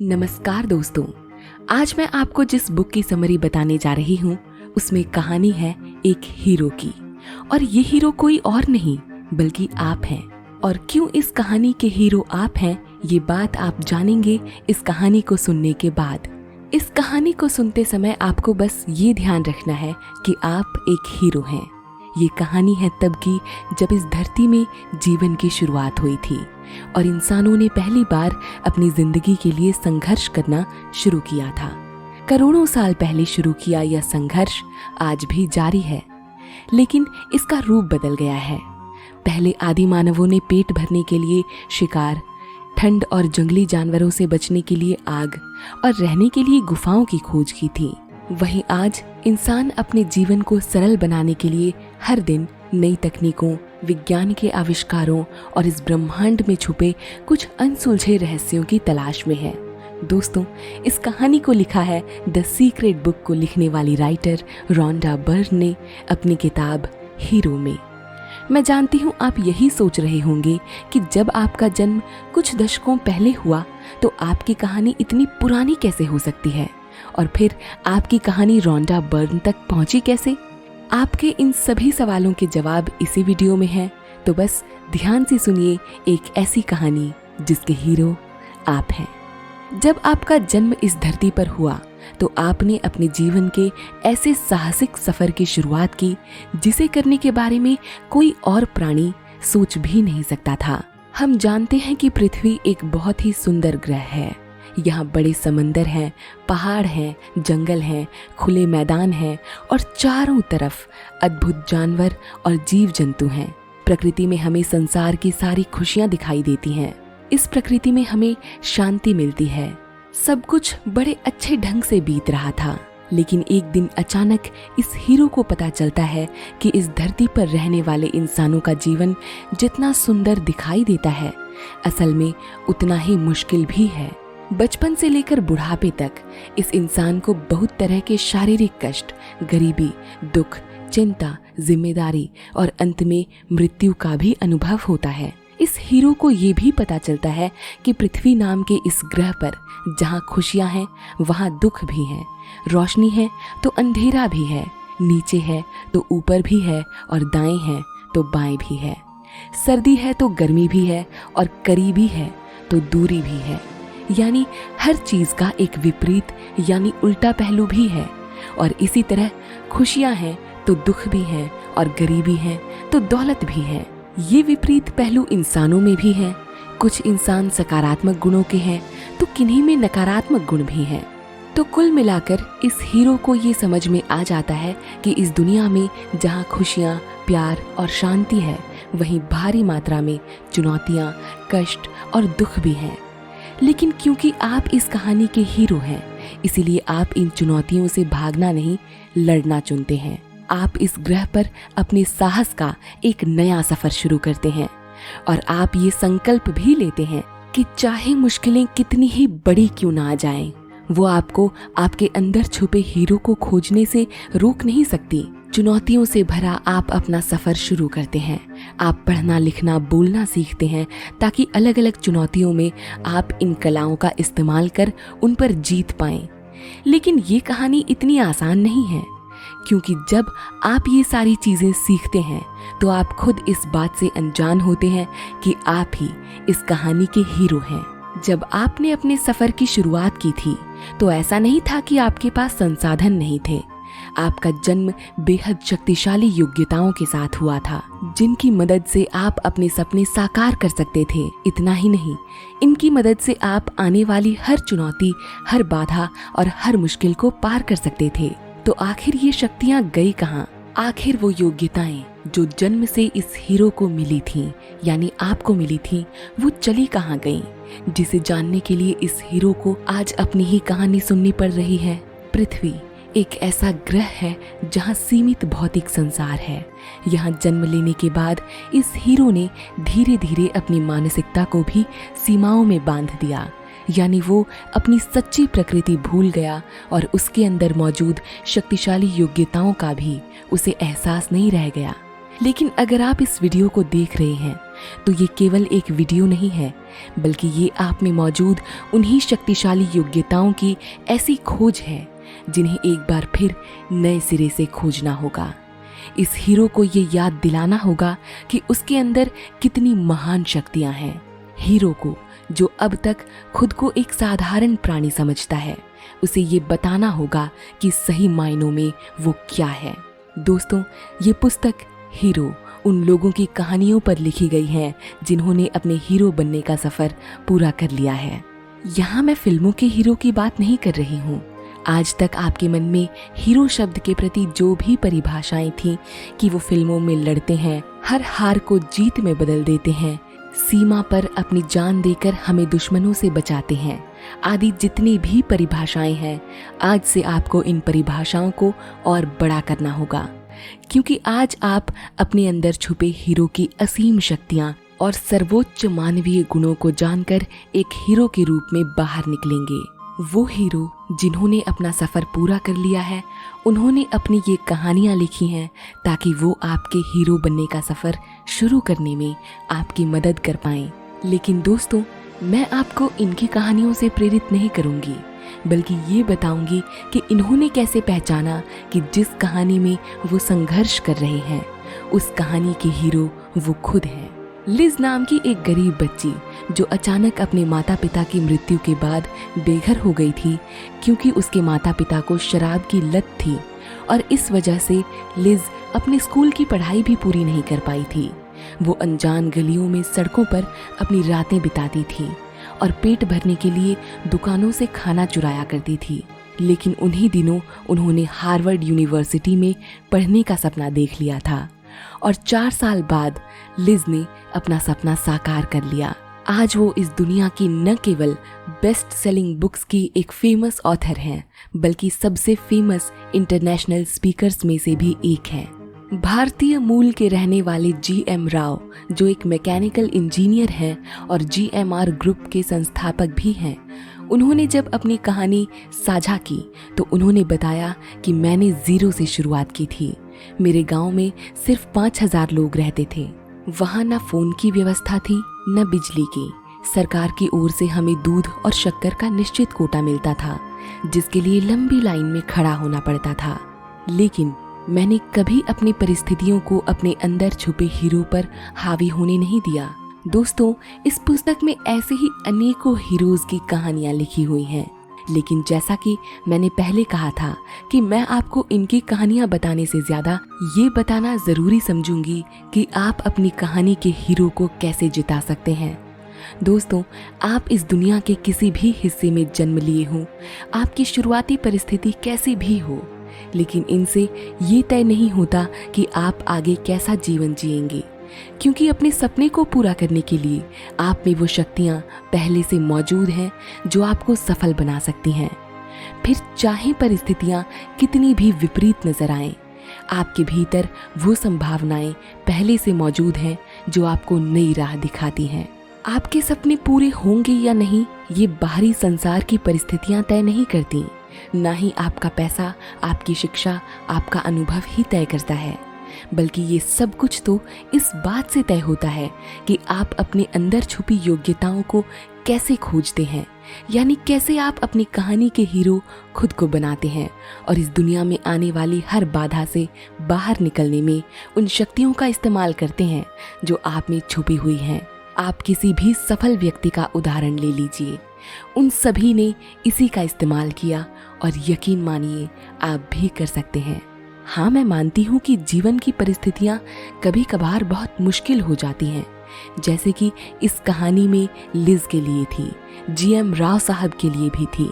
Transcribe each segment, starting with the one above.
नमस्कार दोस्तों, आज मैं आपको जिस बुक की समरी बताने जा रही हूँ उसमें कहानी है एक हीरो की। और ये हीरो कोई और नहीं बल्कि आप हैं। और क्यों इस कहानी के हीरो आप हैं, ये बात आप जानेंगे इस कहानी को सुनने के बाद। इस कहानी को सुनते समय आपको बस ये ध्यान रखना है कि आप एक हीरो हैं। ये कहानी है तब की जब इस धरती में जीवन की शुरुआत हुई थी और इंसानों ने पहली बार अपनी जिंदगी के लिए संघर्ष करना शुरू किया था। करोड़ों साल पहले शुरू किया यह संघर्ष आज भी जारी है, लेकिन इसका रूप बदल गया है। पहले आदि मानवों ने पेट भरने के लिए शिकार, ठंड और जंगली जानवरों से बचने के लिए आग और रहने के लिए गुफाओं की खोज की थी। वहीं आज इंसान अपने जीवन को सरल बनाने के लिए हर दिन नई तकनीकों, विज्ञान के आविष्कारों और इस ब्रह्मांड में छुपे कुछ अनसुलझे रहस्यों की तलाश में है। दोस्तों, इस कहानी को लिखा है द सीक्रेट बुक को लिखने वाली राइटर रोंडा बर्न ने अपनी किताब हीरो में। मैं जानती हूँ आप यही सोच रहे होंगे कि जब आपका जन्म कुछ दशकों पहले हुआ तो आपकी कहानी इतनी पुरानी कैसे हो सकती है, और फिर आपकी कहानी रोंडा बर्न तक पहुंची कैसे। आपके इन सभी सवालों के जवाब इसी वीडियो में हैं, तो बस ध्यान से सुनिए एक ऐसी कहानी जिसके हीरो आप हैं। जब आपका जन्म इस धरती पर हुआ तो आपने अपने जीवन के ऐसे साहसिक सफर की शुरुआत की जिसे करने के बारे में कोई और प्राणी सोच भी नहीं सकता था। हम जानते हैं कि पृथ्वी एक बहुत ही सुंदर ग्रह है। यहाँ बड़े समंदर हैं, पहाड़ हैं, जंगल हैं, खुले मैदान हैं और चारों तरफ अद्भुत जानवर और जीव जंतु हैं। प्रकृति में हमें संसार की सारी खुशियाँ दिखाई देती हैं। इस प्रकृति में हमें शांति मिलती है। सब कुछ बड़े अच्छे ढंग से बीत रहा था, लेकिन एक दिन अचानक इस हीरो को पता चलता है कि इस धरती पर रहने वाले इंसानों का जीवन जितना सुंदर दिखाई देता है, असल में उतना ही मुश्किल भी है। बचपन से लेकर बुढ़ापे तक इस इंसान को बहुत तरह के शारीरिक कष्ट, गरीबी, दुख, चिंता, जिम्मेदारी और अंत में मृत्यु का भी अनुभव होता है। इस हीरो को ये भी पता चलता है कि पृथ्वी नाम के इस ग्रह पर जहाँ खुशियाँ हैं वहाँ दुख भी हैं, रोशनी है तो अंधेरा भी है, नीचे है तो ऊपर भी है और दाएं है तो बाएं भी है, सर्दी है तो गर्मी भी है और करीबी है तो दूरी भी है। यानी हर चीज का एक विपरीत यानी उल्टा पहलू भी है। और इसी तरह खुशियां हैं तो दुख भी है और गरीबी है तो दौलत भी है। ये विपरीत पहलू इंसानों में भी है। कुछ इंसान सकारात्मक गुणों के हैं तो किन्हीं में नकारात्मक गुण भी हैं। तो कुल मिलाकर इस हीरो को ये समझ में आ जाता है कि इस दुनिया में जहाँ खुशियाँ, प्यार और शांति है, वहीं भारी मात्रा में चुनौतियाँ, कष्ट और दुख भी हैं। लेकिन क्योंकि आप इस कहानी के हीरो हैं, इसीलिए आप इन चुनौतियों से भागना नहीं, लड़ना चुनते हैं। आप इस ग्रह पर अपने साहस का एक नया सफर शुरू करते हैं और आप ये संकल्प भी लेते हैं कि चाहे मुश्किलें कितनी ही बड़ी क्यों ना आ जाएं, वो आपको आपके अंदर छुपे हीरो को खोजने से रोक नहीं सकती। चुनौतियों से भरा आप अपना सफर शुरू करते हैं। आप पढ़ना, लिखना, बोलना सीखते हैं ताकि अलग अलग चुनौतियों में आप इन कलाओं का इस्तेमाल कर उन पर जीत पाएं। लेकिन ये कहानी इतनी आसान नहीं है, क्योंकि जब आप ये सारी चीजें सीखते हैं तो आप खुद इस बात से अनजान होते हैं कि आप ही इस कहानी के हीरो हैं। जब आपने अपने सफर की शुरुआत की थी तो ऐसा नहीं था कि आपके पास संसाधन नहीं थे। आपका जन्म बेहद शक्तिशाली योग्यताओं के साथ हुआ था, जिनकी मदद से आप अपने सपने साकार कर सकते थे। इतना ही नहीं, इनकी मदद से आप आने वाली हर चुनौती, हर बाधा और हर मुश्किल को पार कर सकते थे। तो आखिर ये शक्तियाँ गई कहाँ? आखिर वो योग्यताएं जो जन्म से इस हीरो को मिली थीं, यानी आपको मिली थीं, वो चली कहाँ गईं? जिसे जानने के लिए इस हीरो को आज अपनी ही कहानी सुननी पड़ रही है। पृथ्वी एक ऐसा ग्रह है जहाँ सीमित भौतिक संसार है। यहाँ जन्म लेने के बाद इस हीरो ने धीरे धीरे अपनी मानसिकता को भी सीमाओं में बांध दिया। यानी वो अपनी सच्ची प्रकृति भूल गया और उसके अंदर मौजूद शक्तिशाली योग्यताओं का भी उसे एहसास नहीं रह गया। लेकिन अगर आप इस वीडियो को देख रहे हैं तो ये केवल एक वीडियो नहीं है, बल्कि ये आप में मौजूद उन्हीं शक्तिशाली योग्यताओं की ऐसी खोज है जिन्हें एक बार फिर नए सिरे से खोजना होगा। इस हीरो को ये याद दिलाना होगा कि उसके अंदर कितनी महान शक्तियां हैं। हीरो को, जो अब तक खुद को एक साधारण प्राणी समझता है, उसे ये बताना होगा कि सही मायनों में वो क्या है। दोस्तों, ये पुस्तक हीरो उन लोगों की कहानियों पर लिखी गई है जिन्होंने अपने हीरो बनने का सफर पूरा कर लिया है। यहाँ मैं फिल्मों के हीरो की बात नहीं कर रही हूँ। आज तक आपके मन में हीरो शब्द के प्रति जो भी परिभाषाएं थीं कि वो फिल्मों में लड़ते हैं, हर हार को जीत में बदल देते हैं, सीमा पर अपनी जान देकर हमें दुश्मनों से बचाते हैं, आदि जितनी भी परिभाषाएं हैं, आज से आपको इन परिभाषाओं को और बड़ा करना होगा, क्योंकि आज आप अपने अंदर छुपे हीरो की असीम शक्तियां और सर्वोच्च मानवीय गुणों को जानकर एक हीरो के रूप में बाहर निकलेंगे। वो हीरो जिन्होंने अपना सफर पूरा कर लिया है, उन्होंने अपनी ये कहानियां लिखी हैं ताकि वो आपके हीरो बनने का सफर शुरू करने में आपकी मदद कर पाएं। लेकिन दोस्तों, मैं आपको इनकी कहानियों से प्रेरित नहीं करूंगी, बल्कि ये बताऊंगी कि इन्होंने कैसे पहचाना कि जिस कहानी में वो संघर्ष कर रहे हैं, उस कहानी के हीरो वो खुद हैं। लिज नाम की एक गरीब बच्ची जो अचानक अपने माता पिता की मृत्यु के बाद बेघर हो गई थी, क्योंकि उसके माता पिता को शराब की लत थी और इस वजह से लिज अपने स्कूल की पढ़ाई भी पूरी नहीं कर पाई थी। वो अनजान गलियों में सड़कों पर अपनी रातें बिताती थी और पेट भरने के लिए दुकानों से खाना चुराया करती थी। लेकिन उन्हीं दिनों उन्होंने हार्वर्ड यूनिवर्सिटी में पढ़ने का सपना देख लिया था और 4 साल बाद लिज ने अपना सपना साकार कर लिया। आज वो इस दुनिया की न केवल बेस्ट सेलिंग बुक्स की एक फेमस ऑथर हैं, बल्कि सबसे फेमस इंटरनेशनल स्पीकर्स में से भी एक हैं। भारतीय मूल के रहने वाले GM राव, जो एक मैकेनिकल इंजीनियर हैं और GMR ग्रुप के संस्थापक भी हैं, उन्होंने जब अपनी कहानी साझा की तो उन्होंने बताया कि मैंने जीरो से शुरुआत की थी। मेरे गांव में सिर्फ 5000 लोग रहते थे। वहाँ न फोन की व्यवस्था थी, न बिजली की। सरकार की ओर से हमें दूध और शक्कर का निश्चित कोटा मिलता था, जिसके लिए लंबी लाइन में खड़ा होना पड़ता था। लेकिन मैंने कभी अपनी परिस्थितियों को अपने अंदर छुपे हीरो पर हावी होने नहीं दिया। दोस्तों, इस पुस्तक में ऐसे ही अनेकों हीरोज की कहानियां लिखी हुई हैं, लेकिन जैसा कि मैंने पहले कहा था कि मैं आपको इनकी कहानियां बताने से ज्यादा ये बताना जरूरी समझूंगी कि आप अपनी कहानी के हीरो को कैसे जिता सकते हैं। दोस्तों, आप इस दुनिया के किसी भी हिस्से में जन्म लिए हों, आपकी शुरुआती परिस्थिति कैसी भी हो, लेकिन इनसे ये तय नहीं होता कि आप आगे कैसा जीवन जिएंगे, क्योंकि अपने सपने को पूरा करने के लिए आप में वो शक्तियां पहले से मौजूद हैं जो आपको सफल बना सकती हैं। फिर चाहे परिस्थितियां कितनी भी विपरीत नजर आएं, आपके भीतर वो संभावनाएं पहले से मौजूद हैं जो आपको नई राह दिखाती हैं। आपके सपने पूरे होंगे या नहीं, ये बाहरी संसार की परिस्थितियां तय नहीं करती। ना ही आपका पैसा, आपकी शिक्षा, आपका अनुभव ही तय करता है, बल्कि ये सब कुछ तो इस बात से तय होता है कि आप अपने अंदर छुपी योग्यताओं को कैसे खोजते हैं, यानी कैसे आप अपनी कहानी के हीरो खुद को बनाते हैं और इस दुनिया में आने वाली हर बाधा से बाहर निकलने में उन शक्तियों का इस्तेमाल करते हैं जो आप में छुपी हुई हैं। आप किसी भी सफल व्यक्ति का उदाहरण ले लीजिए, उन सभी ने इसी का इस्तेमाल किया और यकीन मानिए आप भी कर सकते हैं। हाँ, मैं मानती हूँ कि जीवन की परिस्थितियाँ कभी कभार बहुत मुश्किल हो जाती हैं, जैसे कि इस कहानी में लिज के लिए थी, GM राव साहब के लिए भी थी।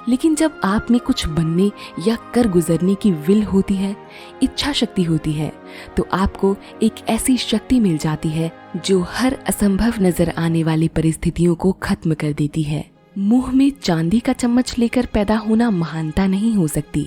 लेकिन जब आप में कुछ बनने या कर गुजरने की विल होती है, इच्छा शक्ति होती है, तो आपको एक ऐसी शक्ति मिल जाती है जो हर असंभव नजर आने वाली परिस्थितियों को खत्म कर देती है। मुंह में चांदी का चम्मच लेकर पैदा होना महानता नहीं हो सकती,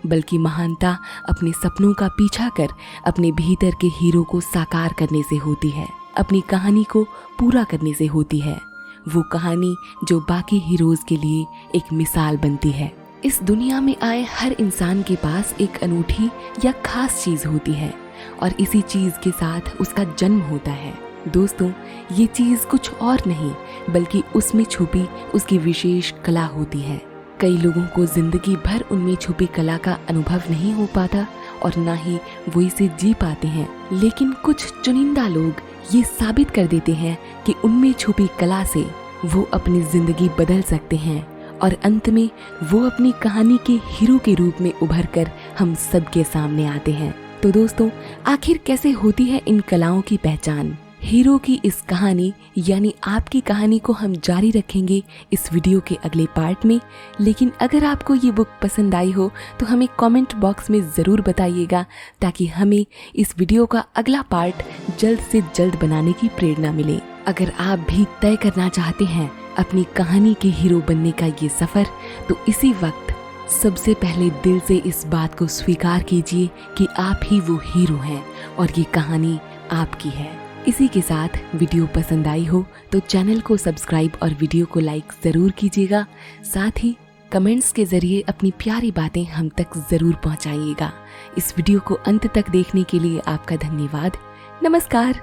बल्कि महानता अपने सपनों का पीछा कर अपने भीतर के हीरो को साकार करने से होती है, अपनी कहानी को पूरा करने से होती है। वो कहानी जो बाकी हीरोज के लिए एक मिसाल बनती है। इस दुनिया में आए हर इंसान के पास एक अनूठी या खास चीज होती है और इसी चीज के साथ उसका जन्म होता है। दोस्तों, ये चीज कुछ और नहीं बल्कि उसमें छुपी उसकी विशेष कला होती है। कई लोगों को जिंदगी भर उनमें छुपी कला का अनुभव नहीं हो पाता और ना ही वो इसे जी पाते हैं, लेकिन कुछ चुनिंदा लोग ये साबित कर देते हैं कि उनमें छुपी कला से वो अपनी जिंदगी बदल सकते हैं और अंत में वो अपनी कहानी के हीरो के रूप में उभर कर हम सबके सामने आते हैं। तो दोस्तों, आखिर कैसे होती है इन कलाओं की पहचान? हीरो की इस कहानी यानी आपकी कहानी को हम जारी रखेंगे इस वीडियो के अगले पार्ट में। लेकिन अगर आपको ये बुक पसंद आई हो तो हमें कमेंट बॉक्स में ज़रूर बताइएगा, ताकि हमें इस वीडियो का अगला पार्ट जल्द से जल्द बनाने की प्रेरणा मिले। अगर आप भी तय करना चाहते हैं अपनी कहानी के हीरो बनने का ये सफ़र, तो इसी वक्त सबसे पहले दिल से इस बात को स्वीकार कीजिए कि आप ही वो हीरो हैं और ये कहानी आपकी है। इसी के साथ वीडियो पसंद आई हो तो चैनल को सब्सक्राइब और वीडियो को लाइक ज़रूर कीजिएगा। साथ ही कमेंट्स के ज़रिए अपनी प्यारी बातें हम तक ज़रूर पहुंचाइएगा। इस वीडियो को अंत तक देखने के लिए आपका धन्यवाद। नमस्कार।